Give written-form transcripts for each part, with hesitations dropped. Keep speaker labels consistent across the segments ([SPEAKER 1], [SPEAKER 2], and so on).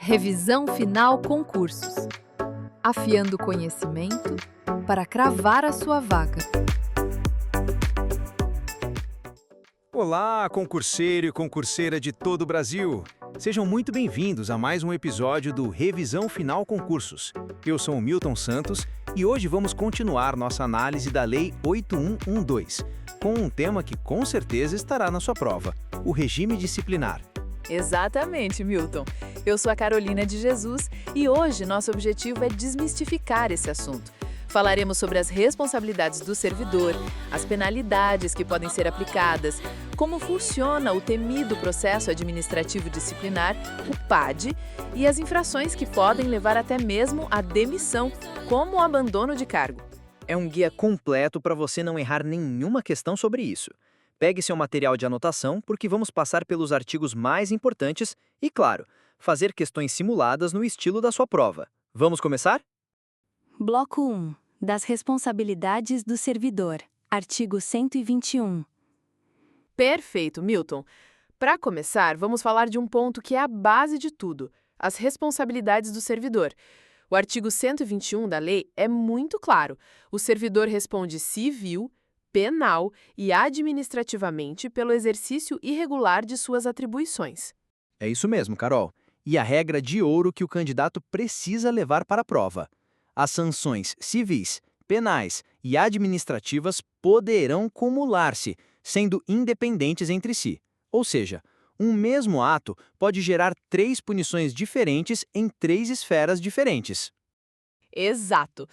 [SPEAKER 1] Revisão Final Concursos. Afiando o conhecimento para cravar a sua vaga.
[SPEAKER 2] Olá, concurseiro e concurseira de todo o Brasil! Sejam muito bem-vindos a mais um episódio do Revisão Final Concursos. Eu sou o Milton Santos e hoje vamos continuar nossa análise da Lei 8112, com um tema que com certeza estará na sua prova, o regime disciplinar.
[SPEAKER 3] Exatamente, Milton. Eu sou a Carolina de Jesus e hoje nosso objetivo é desmistificar esse assunto. Falaremos sobre as responsabilidades do servidor, as penalidades que podem ser aplicadas, como funciona o temido processo administrativo disciplinar, o PAD, e as infrações que podem levar até mesmo à demissão, como o abandono de cargo.
[SPEAKER 4] É um guia completo para você não errar nenhuma questão sobre isso. Pegue seu material de anotação, porque vamos passar pelos artigos mais importantes e, claro, fazer questões simuladas no estilo da sua prova. Vamos começar?
[SPEAKER 5] Bloco 1. Das responsabilidades do servidor. Artigo 121.
[SPEAKER 3] Perfeito, Milton. Para começar, vamos falar de um ponto que é a base de tudo, as responsabilidades do servidor. O artigo 121 da lei é muito claro. O servidor responde civil, penal e administrativamente pelo exercício irregular de suas atribuições.
[SPEAKER 4] É isso mesmo, Carol. E a regra de ouro que o candidato precisa levar para a prova. As sanções civis, penais e administrativas poderão cumular-se, sendo independentes entre si. Ou seja, um mesmo ato pode gerar 3 punições diferentes em 3 esferas diferentes.
[SPEAKER 3] Exato.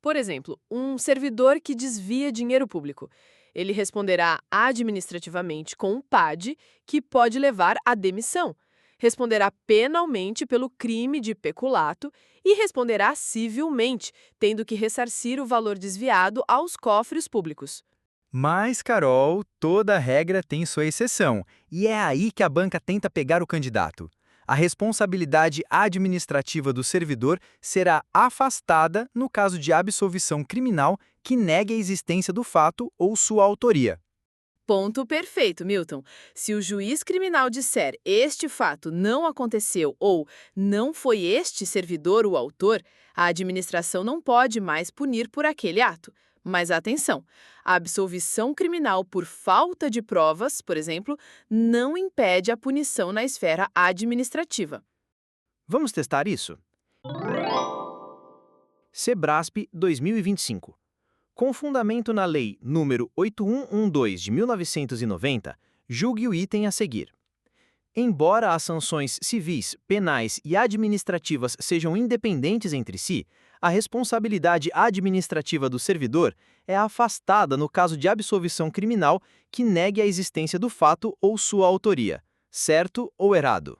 [SPEAKER 3] Por exemplo, um servidor que desvia dinheiro público. Ele responderá administrativamente com um PAD, que pode levar à demissão. Responderá penalmente pelo crime de peculato e responderá civilmente, tendo que ressarcir o valor desviado aos cofres públicos.
[SPEAKER 6] Mas, Carol, toda regra tem sua exceção, e é aí que a banca tenta pegar o candidato. A responsabilidade administrativa do servidor será afastada no caso de absolvição criminal que negue a existência do fato ou sua autoria.
[SPEAKER 3] Ponto perfeito, Milton. Se o juiz criminal disser este fato não aconteceu ou não foi este servidor o autor, a administração não pode mais punir por aquele ato. Mas atenção, a absolvição criminal por falta de provas, por exemplo, não impede a punição na esfera administrativa.
[SPEAKER 4] Vamos testar isso? Sebrasp 2025. Com fundamento na Lei nº 8112 de 1990, julgue o item a seguir. Embora as sanções civis, penais e administrativas sejam independentes entre si, a responsabilidade administrativa do servidor é afastada no caso de absolvição criminal que negue a existência do fato ou sua autoria, certo ou errado.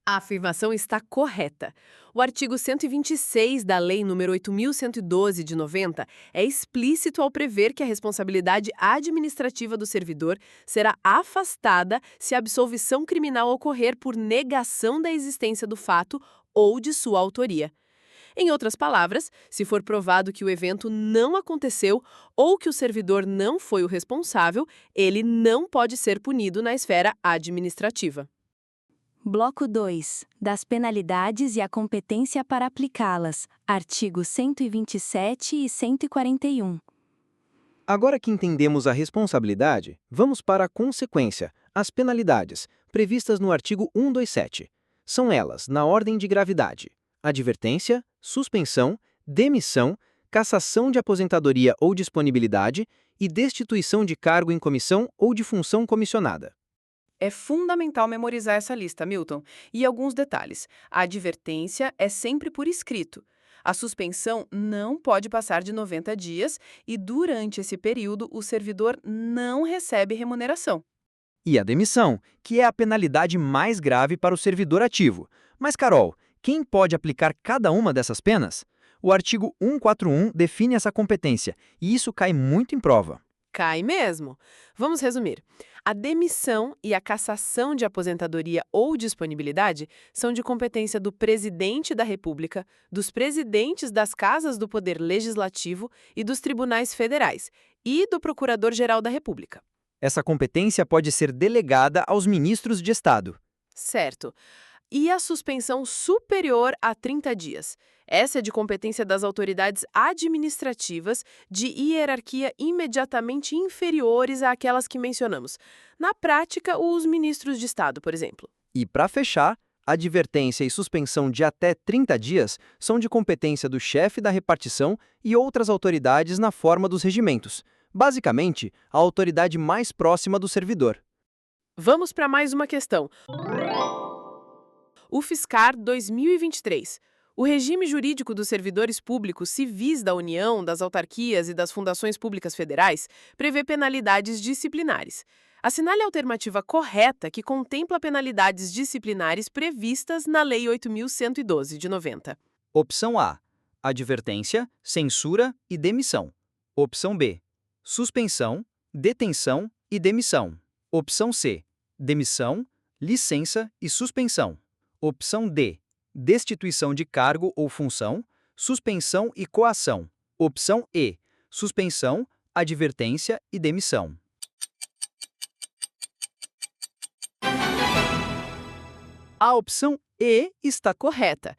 [SPEAKER 3] A afirmação está correta. O artigo 126 da Lei nº 8.112 de 90 é explícito ao prever que a responsabilidade administrativa do servidor será afastada se a absolvição criminal ocorrer por negação da existência do fato ou de sua autoria. Em outras palavras, se for provado que o evento não aconteceu ou que o servidor não foi o responsável, ele não pode ser punido na esfera administrativa.
[SPEAKER 5] Bloco 2. Das penalidades e a competência para aplicá-las. Artigos 127 e 141.
[SPEAKER 4] Agora que entendemos a responsabilidade, vamos para a consequência, as penalidades, previstas no artigo 127. São elas, na ordem de gravidade: advertência, suspensão, demissão, cassação de aposentadoria ou disponibilidade e destituição de cargo em comissão ou de função comissionada.
[SPEAKER 3] É fundamental memorizar essa lista, Milton. E alguns detalhes. A advertência é sempre por escrito. A suspensão não pode passar de 90 dias e, durante esse período, o servidor não recebe remuneração.
[SPEAKER 4] E a demissão, que é a penalidade mais grave para o servidor ativo. Mas, Carol, quem pode aplicar cada uma dessas penas? O artigo 141 define essa competência, e isso cai muito em prova.
[SPEAKER 3] Cai mesmo. Vamos resumir. A demissão e a cassação de aposentadoria ou disponibilidade são de competência do Presidente da República, dos presidentes das casas do Poder Legislativo e dos tribunais federais, e do Procurador-Geral da República.
[SPEAKER 6] Essa competência pode ser delegada aos ministros de Estado.
[SPEAKER 3] Certo. E a suspensão superior a 30 dias? Essa é de competência das autoridades administrativas de hierarquia imediatamente inferiores àquelas que mencionamos. Na prática, os ministros de Estado, por exemplo.
[SPEAKER 4] E, para fechar, advertência e suspensão de até 30 dias são de competência do chefe da repartição e outras autoridades na forma dos regimentos. Basicamente, a autoridade mais próxima do servidor.
[SPEAKER 3] Vamos para mais uma questão. O Fiscar 2023. O regime jurídico dos servidores públicos civis da União, das autarquias e das fundações públicas federais prevê penalidades disciplinares. Assinale a alternativa correta que contempla penalidades disciplinares previstas na Lei 8.112, de 90.
[SPEAKER 4] Opção A: advertência, censura e demissão. Opção B: suspensão, detenção e demissão. Opção C: demissão, licença e suspensão. Opção D: destituição de cargo ou função, suspensão e coação. Opção E: suspensão, advertência e demissão.
[SPEAKER 3] A opção E está correta.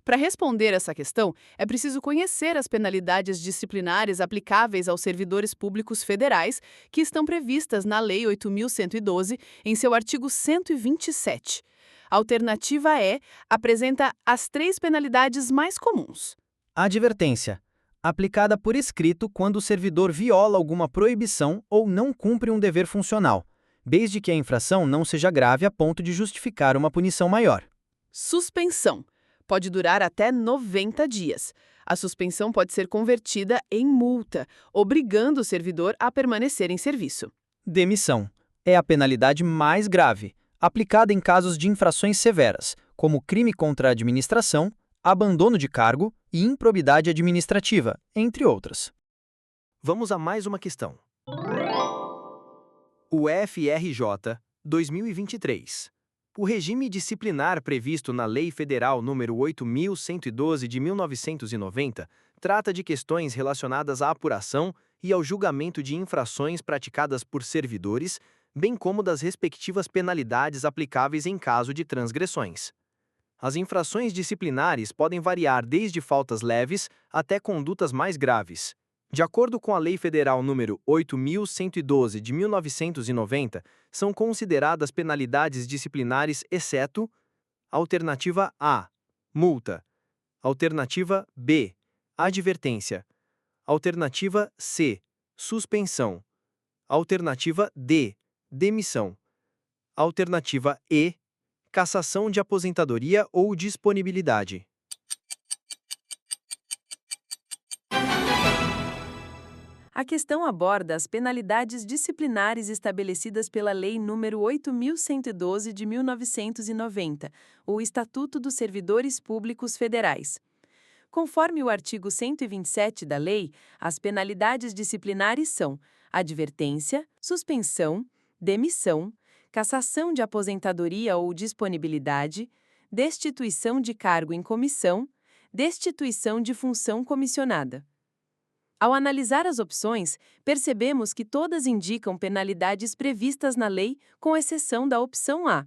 [SPEAKER 3] Para responder essa questão, é preciso conhecer as penalidades disciplinares aplicáveis aos servidores públicos federais que estão previstas na Lei 8.112, em seu artigo 127. A alternativa E apresenta as 3 penalidades mais comuns.
[SPEAKER 4] Advertência: aplicada por escrito quando o servidor viola alguma proibição ou não cumpre um dever funcional, desde que a infração não seja grave a ponto de justificar uma punição maior.
[SPEAKER 3] Suspensão. Pode durar até 90 dias. A suspensão pode ser convertida em multa, obrigando o servidor a permanecer em serviço.
[SPEAKER 4] Demissão: é a penalidade mais grave, aplicada em casos de infrações severas, como crime contra a administração, abandono de cargo e improbidade administrativa, entre outras.
[SPEAKER 2] Vamos a mais uma questão. O FRJ 2023. O regime disciplinar previsto na Lei Federal nº 8.112 de 1990 trata de questões relacionadas à apuração e ao julgamento de infrações praticadas por servidores, bem como das respectivas penalidades aplicáveis em caso de transgressões. As infrações disciplinares podem variar desde faltas leves até condutas mais graves. De acordo com a Lei Federal nº 8.112 de 1990, são consideradas penalidades disciplinares exceto: alternativa A, multa; alternativa B, advertência; alternativa C, suspensão; alternativa D, demissão; alternativa E, cassação de aposentadoria ou disponibilidade.
[SPEAKER 3] A questão aborda as penalidades disciplinares estabelecidas pela Lei nº 8.112 de 1990, o Estatuto dos Servidores Públicos Federais. Conforme o artigo 127 da lei, as penalidades disciplinares são advertência, suspensão, demissão, cassação de aposentadoria ou disponibilidade, destituição de cargo em comissão, destituição de função comissionada. Ao analisar as opções, percebemos que todas indicam penalidades previstas na lei, com exceção da opção A.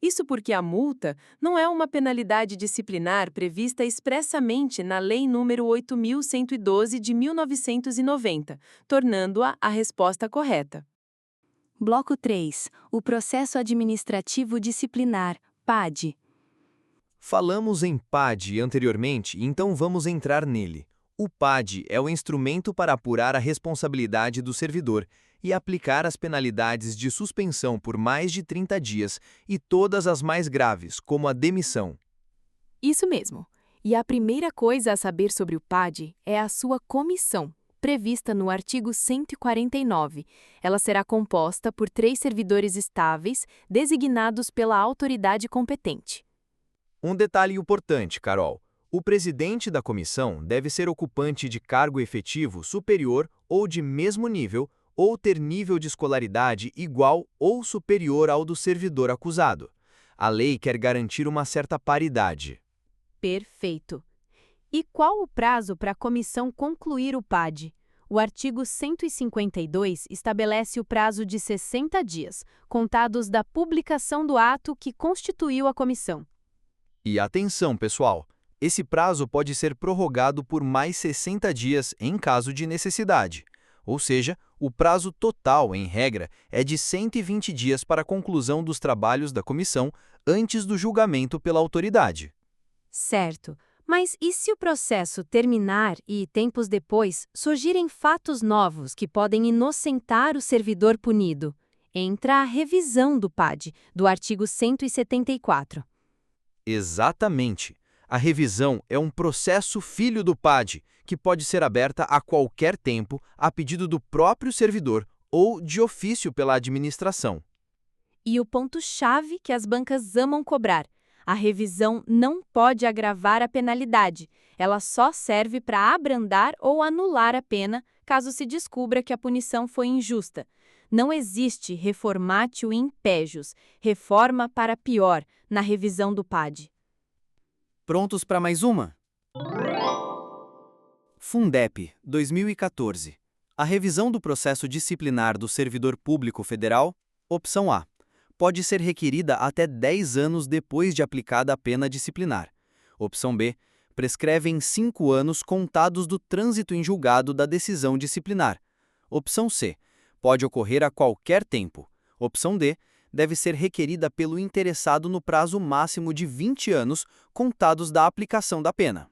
[SPEAKER 3] Isso porque a multa não é uma penalidade disciplinar prevista expressamente na Lei nº 8.112 de 1990, tornando-a a resposta correta.
[SPEAKER 5] Bloco 3. O processo administrativo disciplinar, PAD.
[SPEAKER 2] Falamos em PAD anteriormente, então vamos entrar nele. O PAD é o instrumento para apurar a responsabilidade do servidor e aplicar as penalidades de suspensão por mais de 30 dias e todas as mais graves, como a demissão.
[SPEAKER 1] Isso mesmo. E a primeira coisa a saber sobre o PAD é a sua comissão, prevista no artigo 149. Ela será composta por 3 servidores estáveis, designados pela autoridade competente.
[SPEAKER 2] Um detalhe importante, Carol. O presidente da comissão deve ser ocupante de cargo efetivo superior ou de mesmo nível, ou ter nível de escolaridade igual ou superior ao do servidor acusado. A lei quer garantir uma certa paridade.
[SPEAKER 1] Perfeito. E qual o prazo para a comissão concluir o PAD? O artigo 152 estabelece o prazo de 60 dias, contados da publicação do ato que constituiu a comissão.
[SPEAKER 6] E atenção, pessoal! Esse prazo pode ser prorrogado por mais 60 dias em caso de necessidade. Ou seja, o prazo total, em regra, é de 120 dias para a conclusão dos trabalhos da comissão antes do julgamento pela autoridade.
[SPEAKER 1] Certo. Mas e se o processo terminar e, tempos depois, surgirem fatos novos que podem inocentar o servidor punido? Entra a revisão do PAD, do artigo 174.
[SPEAKER 6] Exatamente. A revisão é um processo filho do PAD, que pode ser aberta a qualquer tempo, a pedido do próprio servidor ou de ofício pela administração.
[SPEAKER 1] E o ponto-chave que as bancas amam cobrar: a revisão não pode agravar a penalidade. Ela só serve para abrandar ou anular a pena, caso se descubra que a punição foi injusta. Não existe reformatio in pejus, reforma para pior, na revisão do PAD.
[SPEAKER 4] Prontos para mais uma? Fundep, 2014. A revisão do processo disciplinar do servidor público federal, opção A, pode ser requerida até 10 anos depois de aplicada a pena disciplinar. Opção B, prescreve em 5 anos contados do trânsito em julgado da decisão disciplinar. Opção C, pode ocorrer a qualquer tempo. Opção D, deve ser requerida pelo interessado no prazo máximo de 20 anos contados da aplicação da pena.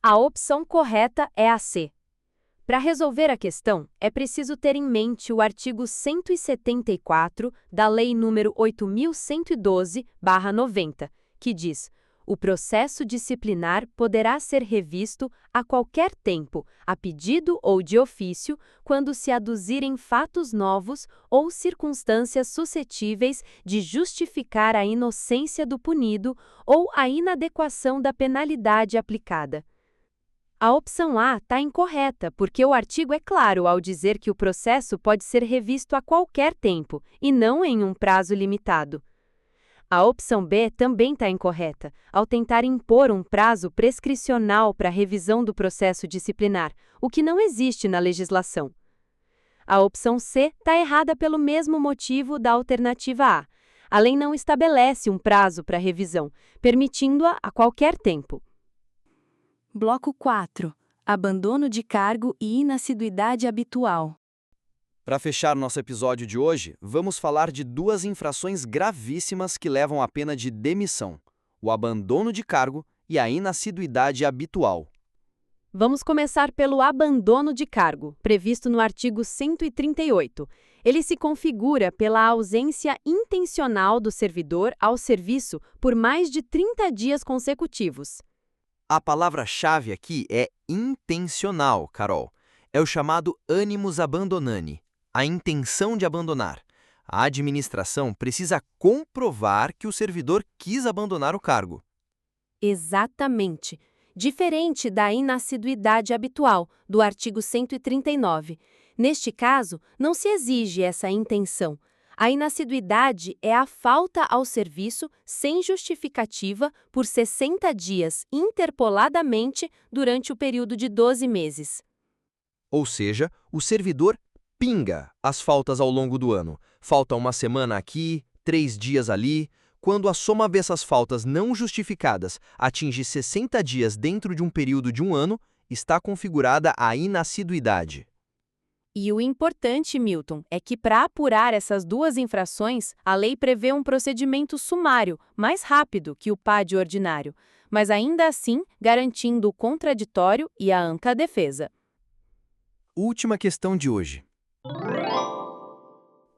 [SPEAKER 1] A opção correta é a C. Para resolver a questão, é preciso ter em mente o artigo 174 da Lei nº 8.112/90, que diz: o processo disciplinar poderá ser revisto a qualquer tempo, a pedido ou de ofício, quando se aduzirem fatos novos ou circunstâncias suscetíveis de justificar a inocência do punido ou a inadequação da penalidade aplicada. A opção A está incorreta, porque o artigo é claro ao dizer que o processo pode ser revisto a qualquer tempo, e não em um prazo limitado. A opção B também está incorreta, ao tentar impor um prazo prescricional para a revisão do processo disciplinar, o que não existe na legislação. A opção C está errada pelo mesmo motivo da alternativa A. A lei não estabelece um prazo para revisão, permitindo-a a qualquer tempo.
[SPEAKER 5] Bloco 4. Abandono de cargo e inassiduidade habitual.
[SPEAKER 4] Para fechar nosso episódio de hoje, vamos falar de duas infrações gravíssimas que levam à pena de demissão: o abandono de cargo e a inassiduidade habitual.
[SPEAKER 1] Vamos começar pelo abandono de cargo, previsto no artigo 138. Ele se configura pela ausência intencional do servidor ao serviço por mais de 30 dias consecutivos.
[SPEAKER 6] A palavra-chave aqui é intencional, Carol. É o chamado animus abandonani, a intenção de abandonar. A administração precisa comprovar que o servidor quis abandonar o cargo.
[SPEAKER 1] Exatamente. Diferente da inassiduidade habitual, do artigo 139. Neste caso, não se exige essa intenção. A inassiduidade é a falta ao serviço sem justificativa por 60 dias interpoladamente durante o período de 12 meses.
[SPEAKER 6] Ou seja, o servidor pinga as faltas ao longo do ano. Falta uma semana aqui, 3 dias ali. Quando a soma dessas faltas não justificadas atinge 60 dias dentro de um período de um ano, está configurada a inassiduidade.
[SPEAKER 1] E o importante, Milton, é que para apurar essas duas infrações, a lei prevê um procedimento sumário, mais rápido que o PAD ordinário, mas ainda assim garantindo o contraditório e a ampla defesa.
[SPEAKER 6] Última questão de hoje.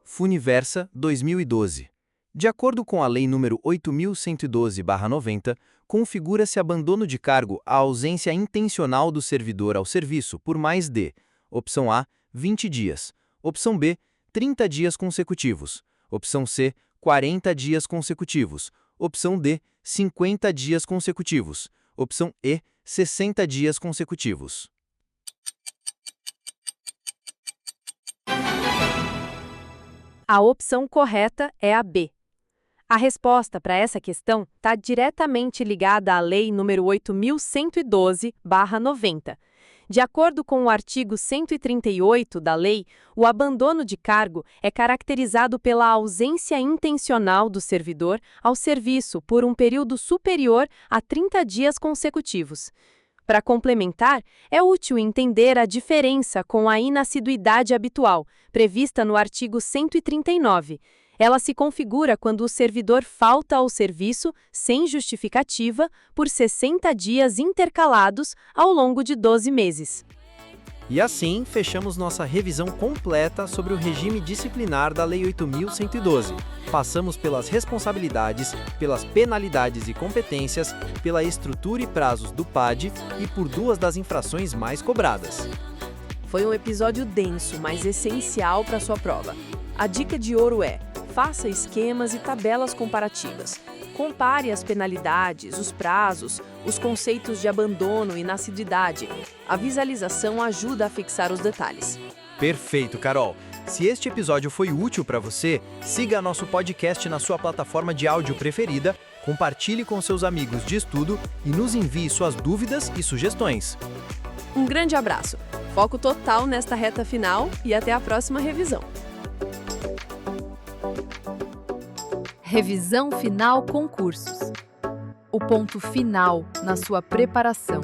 [SPEAKER 6] Funiversa 2012. De acordo com a Lei nº 8.112/90, configura-se abandono de cargo a ausência intencional do servidor ao serviço por mais de: opção A, 20 dias, opção B, 30 dias consecutivos, opção C, 40 dias consecutivos, opção D, 50 dias consecutivos, opção E, 60 dias consecutivos.
[SPEAKER 1] A opção correta é a B. A resposta para essa questão está diretamente ligada à Lei nº 8.112/90. De acordo com o artigo 138 da lei, o abandono de cargo é caracterizado pela ausência intencional do servidor ao serviço por um período superior a 30 dias consecutivos. Para complementar, é útil entender a diferença com a inassiduidade habitual, prevista no artigo 139. Ela se configura quando o servidor falta ao serviço sem justificativa por 60 dias intercalados ao longo de 12 meses.
[SPEAKER 4] E assim, fechamos nossa revisão completa sobre o regime disciplinar da Lei 8.112. Passamos pelas responsabilidades, pelas penalidades e competências, pela estrutura e prazos do PAD e por duas das infrações mais cobradas.
[SPEAKER 3] Foi um episódio denso, mas essencial para sua prova. A dica de ouro é: faça esquemas e tabelas comparativas. Compare as penalidades, os prazos, os conceitos de abandono e inassiduidade. A visualização ajuda a fixar os detalhes.
[SPEAKER 4] Perfeito, Carol! Se este episódio foi útil para você, siga nosso podcast na sua plataforma de áudio preferida, compartilhe com seus amigos de estudo e nos envie suas dúvidas e sugestões.
[SPEAKER 3] Um grande abraço, foco total nesta reta final e até a próxima revisão.
[SPEAKER 1] Revisão Final Concursos. O ponto final na sua preparação.